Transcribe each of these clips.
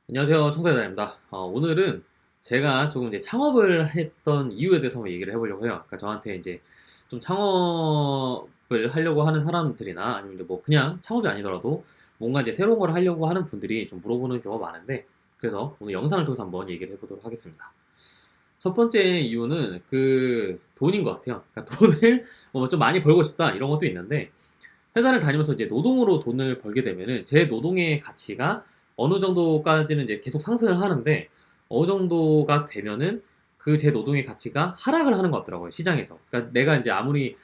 안녕하세요. 청소년입니다. 오늘은 제가 조금 이제 창업을 했던 이유에 대해서 한번 얘기를 해보려고 해요. 그러니까 저한테 이제 좀 창업을 하려고 하는 사람들이나 아니면 뭐 그냥 창업이 아니더라도 뭔가 이제 새로운 걸 하려고 하는 분들이 좀 물어보는 경우가 많은데, 그래서 오늘 영상을 통해서 한번 얘기를 해보도록 하겠습니다. 첫 번째 이유는 그 돈인 것 같아요. 그러니까 돈을 뭐 좀 많이 벌고 싶다 이런 것도 있는데, 회사를 다니면서 이제 노동으로 돈을 벌게 되면은 제 노동의 가치가 어느 정도까지는 이제 계속 상승을 하는데, 어느 정도가 되면은 그 제 노동의 가치가 하락을 하는 것 같더라고요, 시장에서. 그러니까 내가 이제 아무리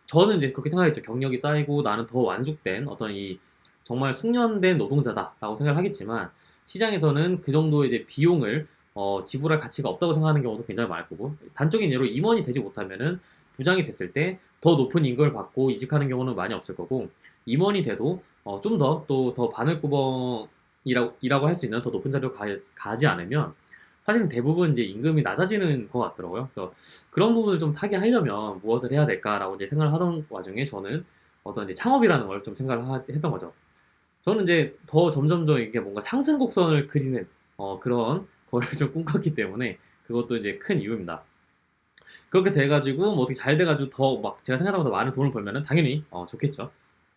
저는 이제 그렇게 생각했죠. 경력이 쌓이고 나는 더 완숙된 어떤 이 정말 숙련된 노동자다라고 생각을 하겠지만, 시장에서는 그 정도 이제 비용을 지불할 가치가 없다고 생각하는 경우도 굉장히 많을 거고, 단적인 예로 임원이 되지 못하면은 부장이 됐을 때 더 높은 임금을 받고 이직하는 경우는 많이 없을 거고, 임원이 돼도 좀 더 또 더 바늘구멍이라고 할 수 있는 더 높은 자리로 가지 않으면 사실은 대부분 이제 임금이 낮아지는 것 같더라고요. 그래서 그런 부분을 좀 타개하려면 무엇을 해야 될까라고 이제 생각을 하던 와중에 저는 어떤 이제 창업이라는 걸 좀 생각을 했던 거죠. 저는 이제 더 점점점 이게 뭔가 상승 곡선을 그리는 그런 거를 좀 꿈꿨기 때문에 그것도 이제 큰 이유입니다. 그렇게 돼가지고 뭐 어떻게 잘 돼가지고 더 막 제가 생각한 보다 많은 돈을 벌면은 당연히 좋겠죠.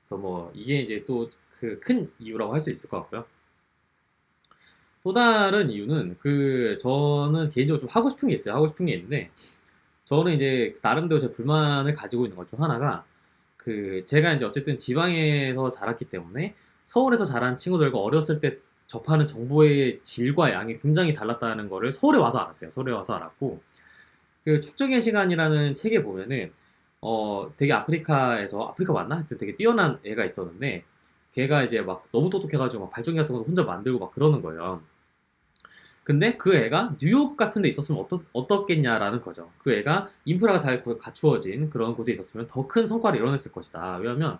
그래서 뭐 이게 이제 또 그 큰 이유라고 할 수 있을 것 같고요. 또 다른 이유는 그 저는 개인적으로 좀 하고 싶은 게 있어요. 하고 싶은 게 있는데, 저는 이제 나름대로 제 불만을 가지고 있는 것 중 하나가, 그 제가 이제 어쨌든 지방에서 자랐기 때문에 서울에서 자란 친구들과 어렸을 때 접하는 정보의 질과 양이 굉장히 달랐다는 거를 서울에 와서 알았어요. 서울에 와서 알았고, 그 축적의 시간이라는 책에 보면은 되게 아프리카 맞나? 하여튼 되게 뛰어난 애가 있었는데, 걔가 이제 막 너무 똑똑해가지고 막 발전기 같은 거 혼자 만들고 막 그러는 거예요. 근데 그 애가 뉴욕 같은 데 있었으면 어떻겠냐라는 거죠. 그 애가 인프라가 잘 갖추어진 그런 곳에 있었으면 더 큰 성과를 이뤄냈을 것이다. 왜냐하면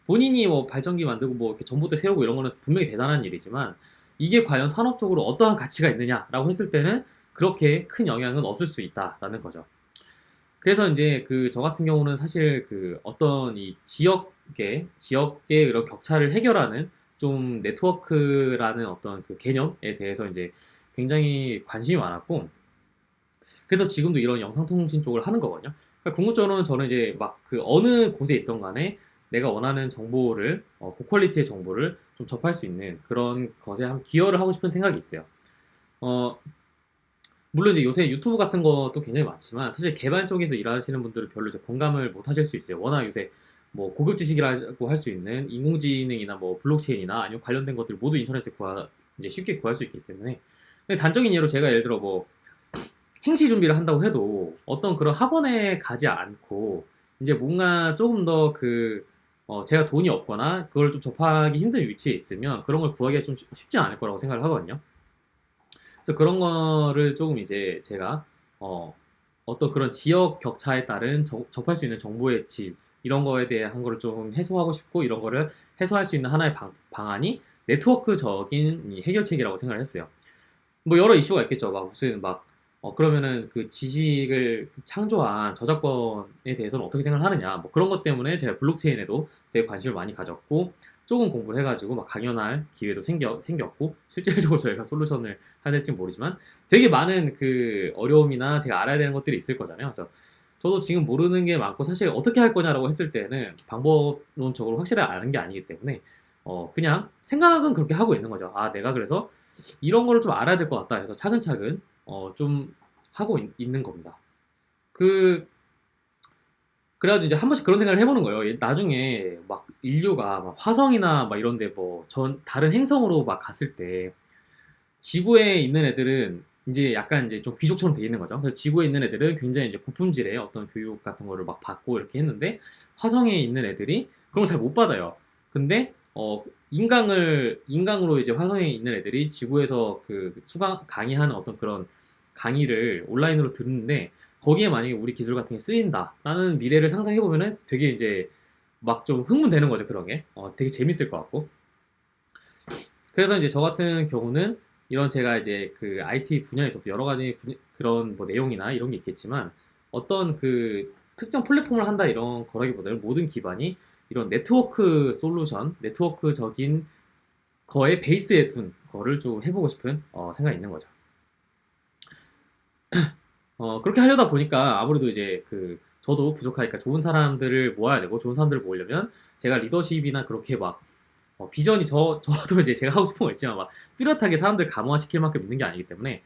본인이 뭐 발전기 만들고 뭐 이렇게 전봇대 세우고 이런 거는 분명히 대단한 일이지만, 이게 과연 산업적으로 어떠한 가치가 있느냐라고 했을 때는 그렇게 큰 영향은 없을 수 있다라는 거죠. 그래서 이제 그 저 같은 경우는 사실 그 어떤 이 지역의 이런 격차를 해결하는 좀 네트워크라는 어떤 그 개념에 대해서 이제 굉장히 관심이 많았고, 그래서 지금도 이런 영상통신 쪽을 하는 거거든요. 그러니까 궁극적으로는 저는 이제 막 그 어느 곳에 있던 간에 내가 원하는 정보를 고퀄리티의 정보를 좀 접할 수 있는 그런 것에 한 기여를 하고 싶은 생각이 있어요. 어, 물론 이제 요새 유튜브 같은 것도 굉장히 많지만, 사실 개발 쪽에서 일하시는 분들은 별로 이제 공감을 못 하실 수 있어요. 워낙 요새 뭐 고급 지식이라고 할 수 있는 인공지능이나 뭐 블록체인이나 아니면 관련된 것들 모두 인터넷에 이제 쉽게 구할 수 있기 때문에. 근데 단적인 예로 제가 예를 들어 뭐 행시 준비를 한다고 해도 어떤 그런 학원에 가지 않고 이제 뭔가 조금 더 제가 돈이 없거나 그걸 좀 접하기 힘든 위치에 있으면 그런 걸 구하기가 좀 쉽지 않을 거라고 생각을 하거든요. 그래서 그런 거를 조금 이제 제가 어떤 그런 지역 격차에 따른 접할 수 있는 정보의 질 이런 거에 대한 거를 좀 해소하고 싶고, 이런 거를 해소할 수 있는 하나의 방안이 네트워크적인 이 해결책이라고 생각을 했어요. 뭐 여러 이슈가 있겠죠. 막 무슨 막 그러면은 그 지식을 창조한 저작권에 대해서는 어떻게 생각을 하느냐, 뭐 그런 것 때문에 제가 블록체인에도 되게 관심을 많이 가졌고, 조금 공부를 해가지고 막 강연할 기회도 생겼고, 실질적으로 저희가 솔루션을 해야 될지 모르지만 되게 많은 그 어려움이나 제가 알아야 되는 것들이 있을 거잖아요. 그래서 저도 지금 모르는 게 많고, 사실 어떻게 할 거냐라고 했을 때는 방법론적으로 확실히 아는 게 아니기 때문에 그냥 생각은 그렇게 하고 있는 거죠. 아, 내가 그래서 이런 거를 좀 알아야 될 것 같다 해서 차근차근 좀 하고 있는 겁니다. 그 그래가지고 이제 한 번씩 그런 생각을 해보는 거예요. 나중에 막 인류가 막 화성이나 막 이런데 뭐 전 다른 행성으로 막 갔을 때 지구에 있는 애들은 이제 약간 이제 좀 귀족처럼 돼 있는 거죠. 그래서 지구에 있는 애들은 굉장히 이제 고품질의 어떤 교육 같은 거를 막 받고 이렇게 했는데, 화성에 있는 애들이 그런 걸 잘 못 받아요. 근데 인강으로 이제 화성에 있는 애들이 지구에서 그 수강 강의하는 어떤 그런 강의를 온라인으로 듣는데, 거기에 만약에 우리 기술 같은 게 쓰인다라는 미래를 상상해 보면은 되게 이제 막 좀 흥분되는 거죠. 그런 게 되게 재밌을 것 같고. 그래서 이제 저 같은 경우는 이런 제가 이제 그 IT 분야에서도 여러 가지 그런 뭐 내용이나 이런 게 있겠지만, 어떤 그 특정 플랫폼을 한다 이런 거라기보다는 모든 기반이 이런 네트워크적인 거에 베이스에 둔 거를 좀 해보고 싶은 생각이 있는 거죠. 그렇게 하려다 보니까 아무래도 이제 저도 부족하니까 좋은 사람들을 모아야 되고 좋은 사람들을 모으려면 제가 리더십이나 그렇게 막 비전이 저도 이제 제가 하고 싶은 거 있지만 막 뚜렷하게 사람들 감화시킬 만큼 있는 게 아니기 때문에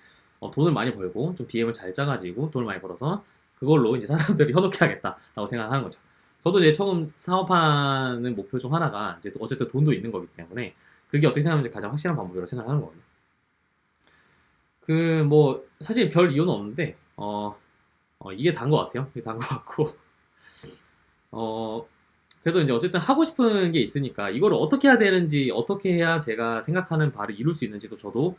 돈을 많이 벌고 좀 BM을 잘 짜가지고 돈을 많이 벌어서 그걸로 이제 사람들이 현혹해 야겠다라고 생각하는 거죠. 저도 이제 처음 사업하는 목표 중 하나가 이제 어쨌든 돈도 있는 거기 때문에 그게 어떻게 생각하면 가장 확실한 방법이라고 생각하는 거거든요. 뭐 사실 별 이유는 없는데 이게 단 것 같아요. 이게 단 것 같고 어, 그래서 이제 어쨌든 하고 싶은 게 있으니까 이거를 어떻게 해야 되는지 어떻게 해야 제가 생각하는 바를 이룰 수 있는지도 저도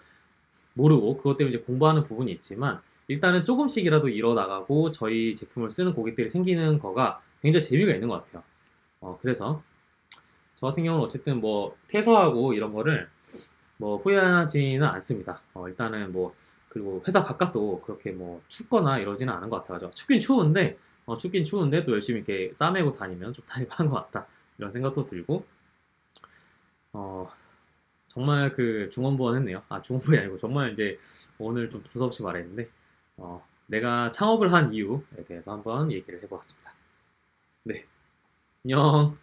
모르고 그것 때문에 이제 공부하는 부분이 있지만 일단은 조금씩이라도 이뤄나가고 저희 제품을 쓰는 고객들이 생기는 거가 굉장히 재미가 있는 것 같아요. 그래서 저 같은 경우는 어쨌든 뭐 퇴사하고 이런 거를 뭐 후회하지는 않습니다. 일단은 뭐 그리고 회사 바깥도 그렇게 뭐 춥거나 이러지는 않은 것 같아가지고 춥긴 추운데 또 열심히 이렇게 싸매고 다니면 좀 다닐만한 것 같다 이런 생각도 들고 어, 정말 중언부언했네요. 아 중언부언이 아니고 정말 이제 오늘 좀 두서없이 말했는데 내가 창업을 한 이유에 대해서 한번 얘기를 해보았습니다. 네, 안녕.